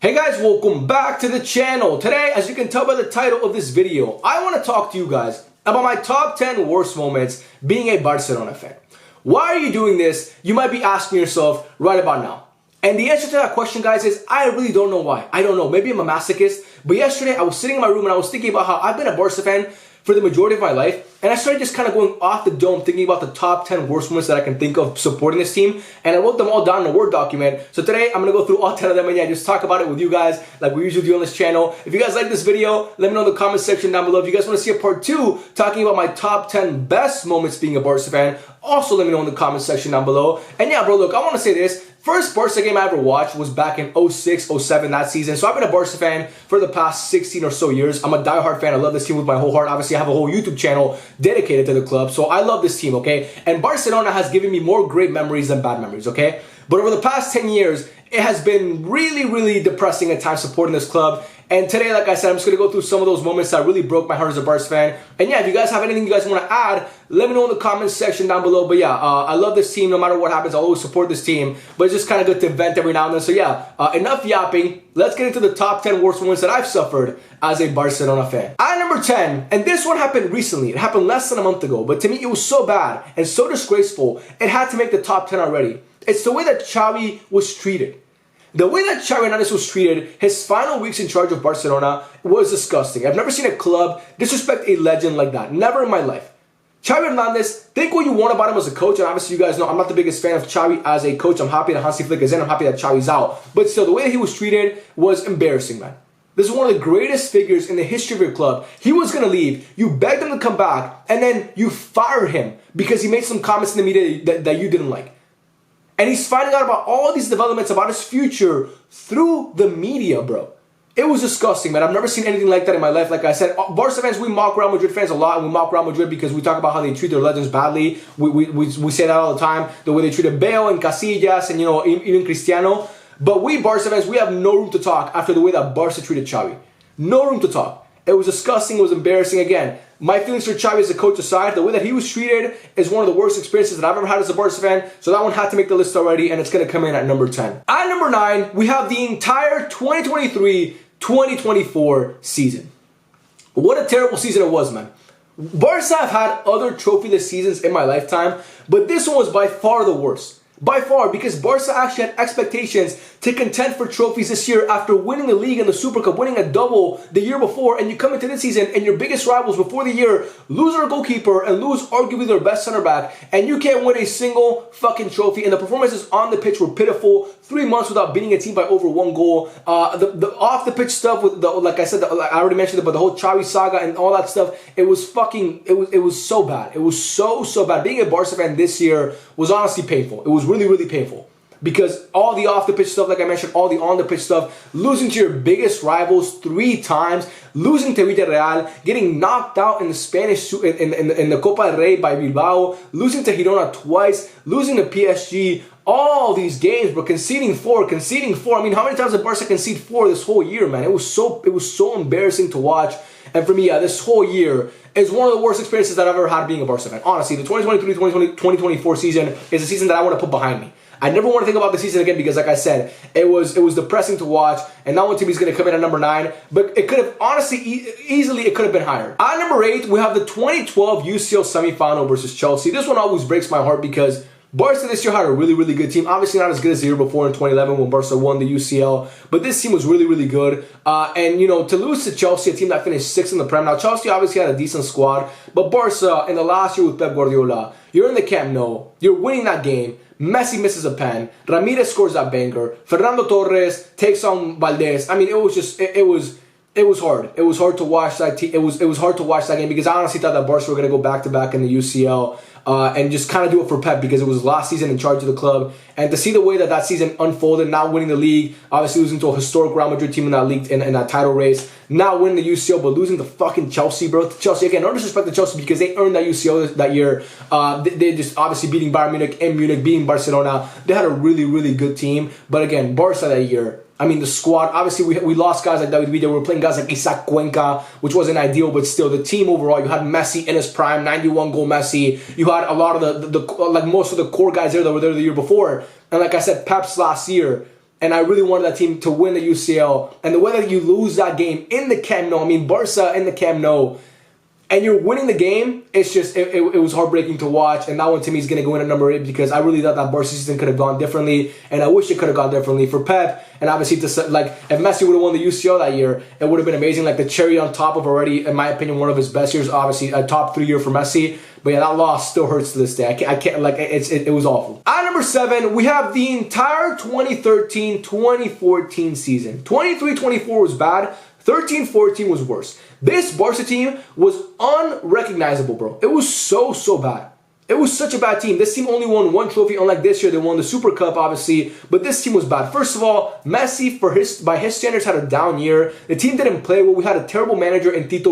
Hey guys, welcome back to the channel. Today, as you can tell by the title of this video, I want to talk to you guys about my top 10 worst moments being a Barcelona fan. Why are you doing this? You might be asking yourself right about now. And the answer to that question, guys, is I really don't know why. I don't know. Maybe I'm a masochist. But yesterday, I was sitting in my room and I was thinking about how I've been a Barca fan for the majority of my life, and I started just kind of going off the dome thinking about the top 10 worst moments that I can think of supporting this team, and I wrote them all down in a Word document. So today I'm going to go through all 10 of them and just talk about it with you guys like we usually do on this channel. If you guys like this video, let me know in the comment section down below. If you guys want to see a part 2 talking about my top 10 best moments being a Barca fan, also let me know in the comment section down below. And yeah, bro, look, I want to say this. First Barca game I ever watched was back in 06, 07, that season. So I've been a Barca fan for the past 16 or so years. I'm a diehard fan. I love this team with my whole heart. Obviously, I have a whole YouTube channel dedicated to the club. So I love this team, okay? And Barcelona has given me more great memories than bad memories, okay? But over the past 10 years, it has been really depressing at times supporting this club. And today, like I said, I'm just going to go through some of those moments that really broke my heart as a Barca fan. And yeah, if you guys have anything you guys want to add, let me know in the comments section down below. But yeah, I love this team. No matter what happens, I'll always support this team. But it's just kind of good to vent every now and then. So yeah, enough yapping. Let's get into the top 10 worst moments that I've suffered as a Barcelona fan. At number 10, and this one happened recently. It happened less than a month ago. But to me, it was so bad and so disgraceful, it had to make the top 10 already. It's the way that Xavi was treated. The way that Xavi Hernandez was treated, his final weeks in charge of Barcelona, was disgusting. I've never seen a club disrespect a legend like that. Never in my life. Xavi Hernandez, think what you want about him as a coach, and obviously you guys know I'm not the biggest fan of Xavi as a coach. I'm happy that Hansi Flick is in, I'm happy that Xavi's out. But still, the way that he was treated was embarrassing, man. This is one of the greatest figures in the history of your club. He was going to leave. You begged him to come back, and then you fired him because he made some comments in the media that you didn't like. And he's finding out about all these developments about his future through the media, bro. It was disgusting, man. I've never seen anything like that in my life. Like I said, Barca fans, we mock Real Madrid fans a lot, and we mock Real Madrid because we talk about how they treat their legends badly. We say that all the time, the way they treated Bale and Casillas and, you know, even Cristiano. But we Barca fans, we have no room to talk after the way that Barca treated Xavi. No room to talk. It was disgusting. It was embarrassing. Again, my feelings for Xavi as a coach aside, the way that he was treated is one of the worst experiences that I've ever had as a Barca fan. So that one had to make the list already, and it's going to come in at number 10. At number 9, we have the entire 2023-2024 season. What a terrible season it was, man. Barca have had other trophyless seasons in my lifetime, but this one was by far the worst. By far, because Barca actually had expectations to contend for trophies this year after winning the league and the Super Cup, winning a double the year before, and you come into this season and your biggest rivals before the year lose their goalkeeper and lose arguably their best center back, and you can't win a single fucking trophy, and the performances on the pitch were pitiful. 3 months without beating a team by over 1 goal. The off the pitch stuff with like I said, I already mentioned it, but the whole Xavi saga and all that stuff, it was so bad. It was so bad. Being a Barca fan this year was honestly painful. It was really painful. Because all the off-the-pitch stuff, like I mentioned, all the on-the-pitch stuff, losing to your biggest rivals 3 times, losing to Villarreal, getting knocked out in the Spanish, in the Copa del Rey by Bilbao, losing to Girona twice, losing to PSG, all these games, but conceding 4. I mean, how many times did Barca concede 4 this whole year, man? It was so embarrassing to watch. And for me, yeah, this whole year is one of the worst experiences that I've ever had being a Barca fan. Honestly, the 2023-2024 season is a season that I want to put behind me. I never want to think about the season again because, like I said, it was depressing to watch. And now one team is going to come in at number 9, but it could have honestly easily it could have been higher. At number 8, we have the 2012 UCL semifinal versus Chelsea. This one always breaks my heart because Barca this year had a really good team. Obviously not as good as the year before in 2011 when Barca won the UCL, but this team was really good. And you know, to lose to Chelsea, a team that finished 6th in the Prem. Now Chelsea obviously had a decent squad, but Barca in the last year with Pep Guardiola, you're in the Camp Nou, you're winning that game. Messi misses a pen. Ramirez scores that banger. Fernando Torres takes on Valdez. I mean, it was just it was hard. It was hard to watch that team. It was hard to watch that game because I honestly thought that Barca were going to go back to back in the UCL. And just kind of do it for Pep because it was last season in charge of the club. And to see the way that season unfolded, now winning the league, obviously losing to a historic Real Madrid team in that league, in that title race, now winning the UCL, but losing to fucking Chelsea, bro. Chelsea, again, no disrespect to Chelsea because they earned that UCL that year. They just obviously beating Bayern Munich in Munich, beating Barcelona. They had a really good team. But again, Barca that year, I mean, the squad, obviously we lost guys like David Villa. We were playing guys like Isaac Cuenca, which wasn't ideal, but still, the team overall, you had Messi in his prime, 91-goal Messi. You had a lot of like most of the core guys there that were there the year before. And like I said, Pep's last year, and I really wanted that team to win the UCL. And the way that you lose that game in the Camp Nou, I mean, Barca in the Camp Nou, and you're winning the game, it's just, it was heartbreaking to watch. And that one to me is going to go in at number 8 because I really thought that Barca season could have gone differently. And I wish it could have gone differently for Pep. And obviously, if Messi would have won the UCL that year, it would have been amazing. Like the cherry on top of already, in my opinion, one of his best years. Obviously, a top 3 year for Messi. But yeah, that loss still hurts to this day. I can't like, it was awful. At number 7, we have the entire 2013-2014 season. 23-24 was bad. 13-14 was worse. This Barca team was unrecognizable, bro. It was so bad. It was such a bad team. This team only won 1 trophy, unlike this year. They won the Super Cup, obviously, but this team was bad. First of all, Messi, by his standards, had a down year. The team didn't play well. We had a terrible manager in Tata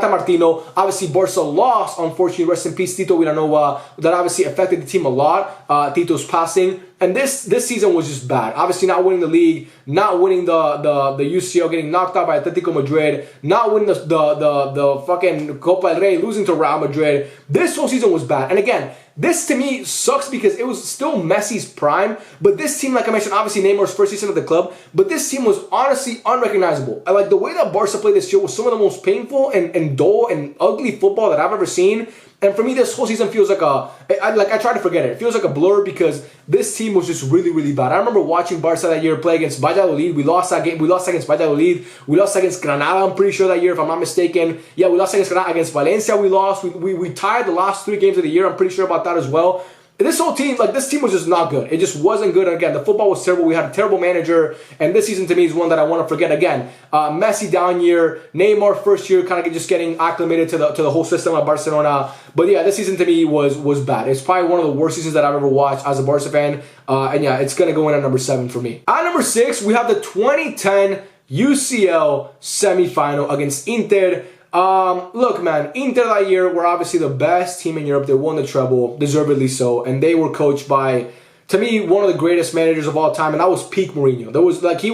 Martino. Obviously, Barca lost, unfortunately, rest in peace, Tito Vilanova. That obviously affected the team a lot, Tito's passing. And this season was just bad. Obviously, not winning the league, not winning the UCL, getting knocked out by Atletico Madrid, not winning the fucking Copa del Rey, losing to Real Madrid. This whole season was bad. And again, this to me sucks because it was still Messi's prime. But this team, like I mentioned, obviously Neymar's first season at the club, but this team was honestly unrecognizable. I like the way that Barca played this year was some of the most painful and dull and ugly football that I've ever seen. And for me, this whole season feels like I try to forget it. It feels like a blur because this team was just really bad. I remember watching Barca that year play against Valladolid. We lost that game. We lost against Valladolid. We lost against Granada, I'm pretty sure, that year, if I'm not mistaken. Yeah, we lost against Granada. Against Valencia, we lost. We tied the last 3 games of the year. I'm pretty sure about that as well. This whole team, this team was just not good. It just wasn't good. And again, the football was terrible. We had a terrible manager. And this season, to me, is one that I want to forget again. Messi down year. Neymar first year, kind of just getting acclimated to the whole system of Barcelona. But yeah, this season to me was bad. It's probably one of the worst seasons that I've ever watched as a Barca fan. And yeah, it's going to go in at number 7 for me. At number 6, we have the 2010 UCL semifinal against Inter. Look, man, Inter that year were obviously the best team in Europe. They won the treble, deservedly so, and they were coached by, to me, one of the greatest managers of all time, and that was peak Mourinho. There was it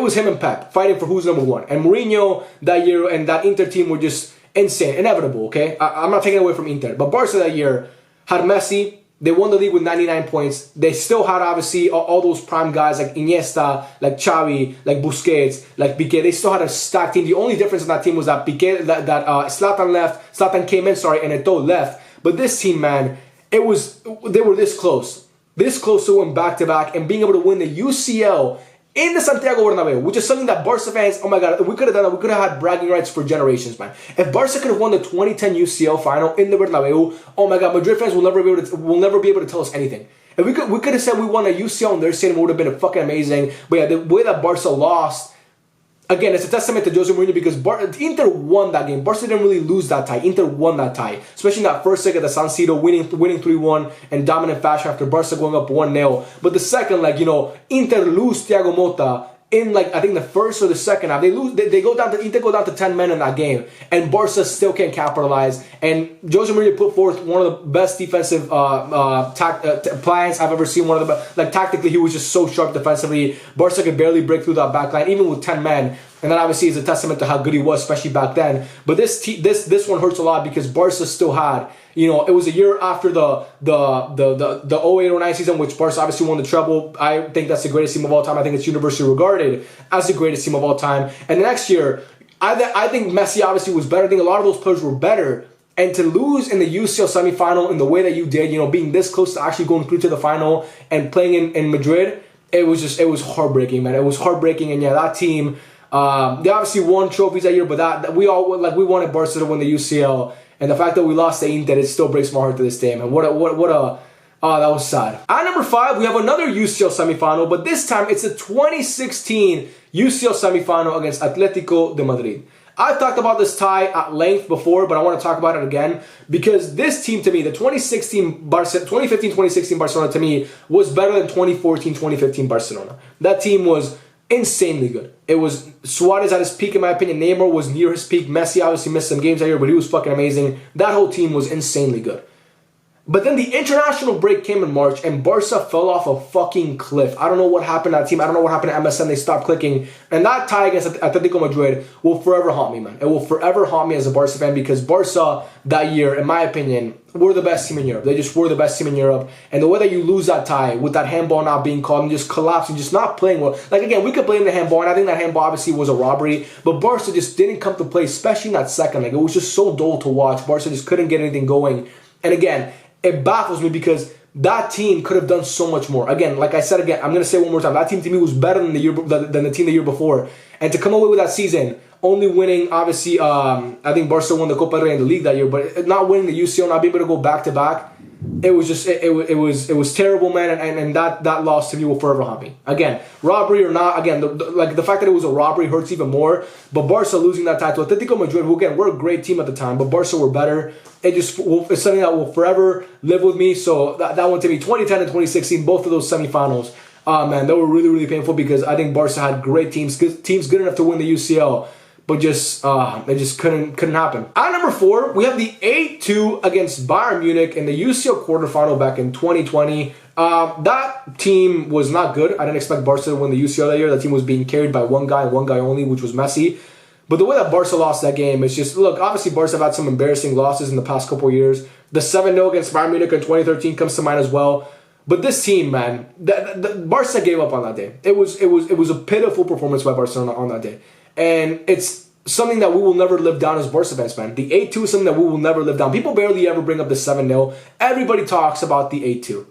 was him and Pep fighting for who's number 1. And Mourinho that year and that Inter team were just insane, inevitable. Okay, I'm not taking it away from Inter, but Barca that year had Messi. They won the league with 99 points. They still had, obviously, all those prime guys like Iniesta, like Xavi, like Busquets, like Piqué. They still had a stacked team. The only difference in that team was that Zlatan came in, and Eto'o left. But this team, man, they were this close to win back-to-back and being able to win the UCL in the Santiago Bernabeu, which is something that Barca fans, oh my God, we could have done that. We could have had bragging rights for generations, man. If Barca could have won the 2010 UCL final in the Bernabeu, oh my God, Madrid fans will never be able to tell us anything. If we could have said we won a UCL in their stadium, it would have been fucking amazing. But yeah, the way that Barca lost, again, it's a testament to Jose Mourinho because Inter won that game. Barca didn't really lose that tie. Inter won that tie, especially in that first leg at the San Siro, winning 3-1 in dominant fashion after Barca going up 1-0. But the second leg, Inter lose Thiago Motta in I think the first or the second half. They go down to Inter go down to 10 men in that game, and Barca still can't capitalize. And Jose Mourinho put forth one of the best defensive plans I've ever seen. One of the best, tactically, he was just so sharp defensively. Barca could barely break through that back line, even with 10 men. And that obviously is a testament to how good he was, especially back then. But this one hurts a lot because Barca still had, it was a year after the 08-09 season, which Barca obviously won the treble. I think that's the greatest team of all time. I think it's universally regarded as the greatest team of all time. And the next year, I think Messi obviously was better. I think a lot of those players were better. And to lose in the UCL semifinal in the way that you did, being this close to actually going through to the final and playing in Madrid, it was heartbreaking, man. It was heartbreaking. And yeah, that team, they obviously won trophies that year, but we wanted Barca to win the UCL, and the fact that we lost to Inter, it still breaks my heart to this day, man. That was sad. At number 5, we have another UCL semifinal, but this time it's a 2016 UCL semifinal against Atletico de Madrid. I've talked about this tie at length before, but I want to talk about it again because this team to me, the 2015-2016 Barcelona to me was better than 2014-2015 Barcelona. That team was insanely good. It was Suarez at his peak, in my opinion. Neymar was near his peak. Messi obviously missed some games that year, but he was fucking amazing. That whole team was insanely good. But then the international break came in March and Barca fell off a fucking cliff. I don't know what happened to that team. I don't know what happened to MSN. They stopped clicking. And that tie against Atletico Madrid will forever haunt me, man. It will forever haunt me as a Barca fan because Barca that year, in my opinion, were the best team in Europe. They just were the best team in Europe. And the way that you lose that tie with that handball not being called and just collapsing, just not playing well. Like, again, we could blame the handball, and I think that handball obviously was a robbery. But Barca just didn't come to play, especially in that second leg. It was just so dull to watch. Barca just couldn't get anything going. And again, it baffles me because that team could have done so much more. Again, like I said again, I'm going to say it one more time. That team to me was better than the team the year before. And to come away with that season, only winning, obviously, I think Barca won the Copa del Rey in the league that year, but not winning the UCL, not being able to go back-to-back, it was just, it was terrible, man, and that loss to me will forever haunt me. Again, robbery or not, again, the fact that it was a robbery hurts even more, but Barca losing that title, Atletico Madrid, who again, were a great team at the time, but Barca were better. It's something that will forever live with me, so that one to me, 2010 and 2016, both of those semifinals, man, they were really, really painful because I think Barca had great teams good enough to win the UCL, but just it just couldn't happen. At number 4, we have the 8-2 against Bayern Munich in the UCL quarterfinal back in 2020. That team was not good. I didn't expect Barca to win the UCL that year. That team was being carried by one guy and one guy only, which was Messi. But the way that Barca lost that game is just, look, obviously Barca have had some embarrassing losses in the past couple of years. The 7-0 against Bayern Munich in 2013 comes to mind as well. But this team, man, the Barca gave up on that day. It was a pitiful performance by Barcelona on that day. And it's something that we will never live down as Barca fans, man. The 8-2 is something that we will never live down. People barely ever bring up the 7-0. Everybody talks about the 8-2.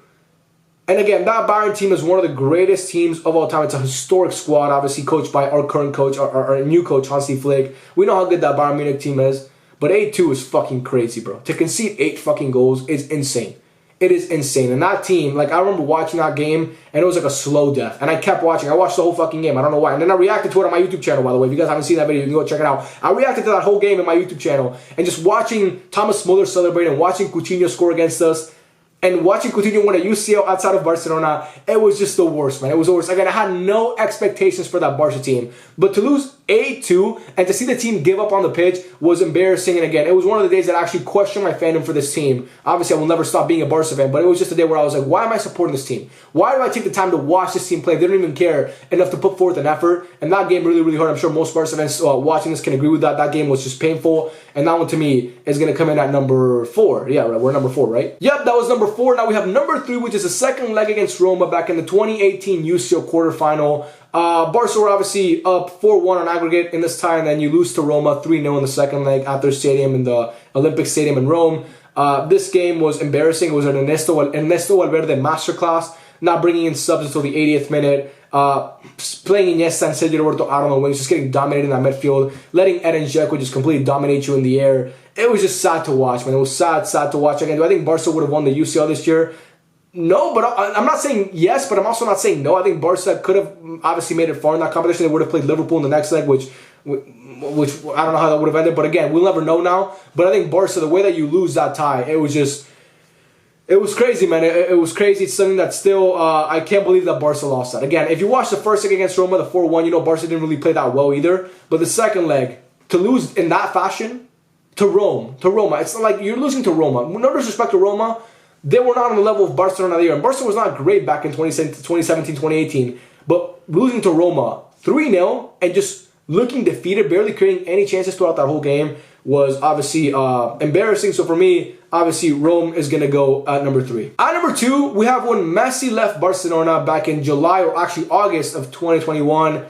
And again, that Bayern team is one of the greatest teams of all time. It's a historic squad, obviously coached by our current coach, our new coach, Hansi Flick. We know how good that Bayern Munich team is. But 8-2 is fucking crazy, bro. To concede 8 fucking goals is insane. It is insane. And that team, like, I remember watching that game, and it was like a slow death. And I kept watching. I watched the whole fucking game. I don't know why. And then I reacted to it on my YouTube channel, by the way. If you guys haven't seen that video, you can go check it out. I reacted to that whole game in my YouTube channel. And just watching Thomas Muller celebrate and watching Coutinho score against us, and watching Coutinho win a UCL outside of Barcelona, it was just the worst, man. It was the worst. Again, I had no expectations for that Barca team. But to lose 8-2 and to see the team give up on the pitch was embarrassing. And again, it was one of the days that I actually questioned my fandom for this team. Obviously, I will never stop being a Barca fan, but it was just a day where I was like, why am I supporting this team? Why do I take the time to watch this team play? They don't even care enough to put forth an effort. And that game really, really hurt. I'm sure most Barca fans watching this can agree with that. That game was just painful. And that one, to me, is going to come in at number 4. Yeah, right. We're number 4, right? Yep, that was number 4. Now we have number 3, which is the second leg against Roma back in the 2018 UCL quarterfinal. Barca were obviously up 4-1 on aggregate in this tie, and then you lose to Roma 3-0 in the second leg at their stadium in the Olympic Stadium in Rome. This game was embarrassing. It was an Ernesto Valverde masterclass, not bringing in subs until the 80th minute. Playing Iniesta and Sergio Roberto out on the wings, just getting dominated in that midfield, letting Edin Dzeko just completely dominate you in the air. It was just sad to watch, man. It was sad to watch. Again, do I think Barca would have won the UCL this year? No, but I'm not saying yes, but I'm also not saying no. I think Barca could have obviously made it far in that competition. They would have played Liverpool in the next leg, which I don't know how that would have ended. But again, we'll never know now. But I think Barca, the way that you lose that tie, it was crazy, man. It was crazy. It's something that still, I can't believe that Barca lost that. Again, if you watch the first leg against Roma, the 4-1, you know Barca didn't really play that well either. But the second leg, to lose in that fashion to Roma, it's not like you're losing to Roma. No disrespect to Roma, they were not on the level of Barcelona that year. And Barcelona was not great back in 2017, 2018. But losing to Roma 3-0 and just looking defeated, barely creating any chances throughout that whole game was obviously embarrassing. So for me, obviously, Rome is going to go at number 3. At number 2, we have when Messi left Barcelona back in July or actually August of 2021.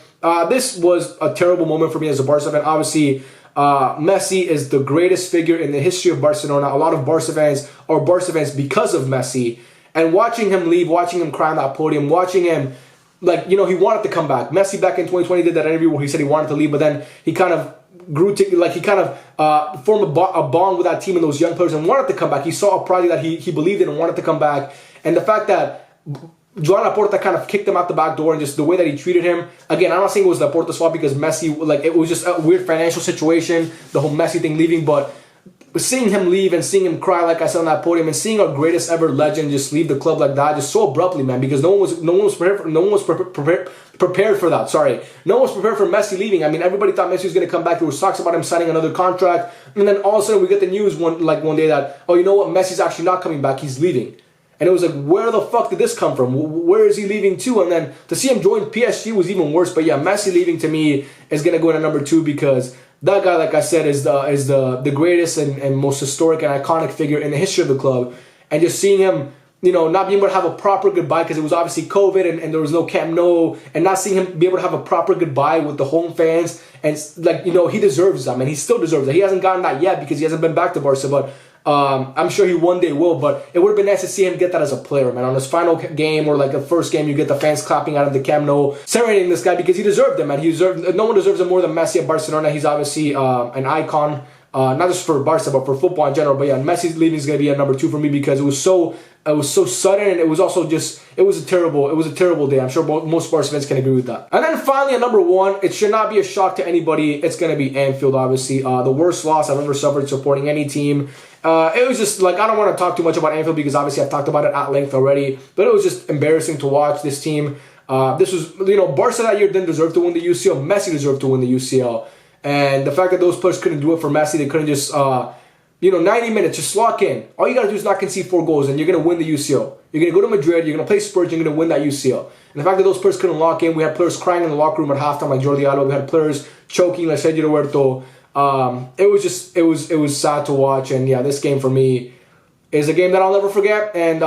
This was a terrible moment for me as a Barca fan. Obviously, Messi is the greatest figure in the history of Barcelona. A lot of Barca fans are Barca fans because of Messi. And watching him leave, watching him cry on that podium, watching him, like, you know, he wanted to come back. Messi back in 2020 did that interview where he said he wanted to leave, but then he kind of grew to, like, he kind of formed a bond with that team and those young players and wanted to come back. He saw a project that he believed in and wanted to come back. And the fact that Joan Laporta kind of kicked him out the back door and just the way that he treated him. Again, I'm not saying it was Laporta's fault because Messi, like, it was just a weird financial situation, the whole Messi thing leaving, but But seeing him leave and seeing him cry, like I said on that podium, and seeing our greatest ever legend just leave the club like that, just so abruptly, man, because no one was prepared for that. Sorry, no one was prepared for Messi leaving. I mean, everybody thought Messi was going to come back. There was talks about him signing another contract, and then all of a sudden we get the news one day that, oh, you know what, Messi's actually not coming back. He's leaving. And it was like, where the fuck did this come from? Where is he leaving to? And then to see him join PSG was even worse. But yeah, Messi leaving to me is going to go into number 2 because that guy, like I said, is the greatest and most historic and iconic figure in the history of the club. And just seeing him, you know, not being able to have a proper goodbye because it was obviously COVID and there was no Camp Nou, and not seeing him be able to have a proper goodbye with the home fans. And like, you know, he deserves that, man. He still deserves it. He hasn't gotten that yet because he hasn't been back to Barca, but I'm sure he one day will. But it would have been nice to see him get that as a player, man. On his final game or like the first game, you get the fans clapping out of the Camp Nou, serenading this guy because he deserved it, man. No one deserves it more than Messi at Barcelona. He's obviously an icon, not just for Barca but for football in general. But yeah, Messi's leaving is gonna be at number 2 for me because it was so sudden, and it was also just it was a terrible day. I'm sure most Barca fans can agree with that. And then finally at number 1, it should not be a shock to anybody. It's gonna be Anfield, obviously. The worst loss I've ever suffered supporting any team. It was just like, I don't want to talk too much about Anfield because obviously I've talked about it at length already, but it was just embarrassing to watch this team. This was, you know, Barca that year didn't deserve to win the UCL. Messi deserved to win the UCL. And the fact that those players couldn't do it for Messi, they couldn't just, 90 minutes, just lock in. All you got to do is not concede 4 goals and you're going to win the UCL. You're going to go to Madrid, you're going to play Spurs, you're going to win that UCL. And the fact that those players couldn't lock in, we had players crying in the locker room at halftime like Jordi Alba, we had players choking like Sergio Roberto. It was sad to watch, and yeah, this game for me is a game that I'll never forget, and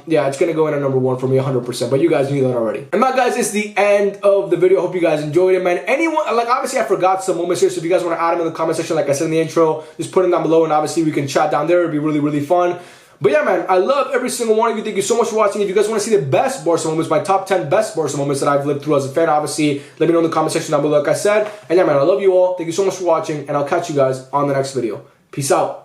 yeah, it's gonna go in at number 1 for me 100%, but you guys knew that already. And that, guys, is the end of the video. I hope you guys enjoyed it, man. Anyone, like, obviously I forgot some moments here, so if you guys want to add them in the comment section like I said in the intro, just put them down below, and obviously we can chat down there. It'd be really, really fun. But yeah, man, I love every single one of you. Thank you so much for watching. If you guys want to see the best Barca moments, my top 10 best Barca moments that I've lived through as a fan, obviously, let me know in the comment section down below, like I said. And yeah, man, I love you all. Thank you so much for watching, and I'll catch you guys on the next video. Peace out.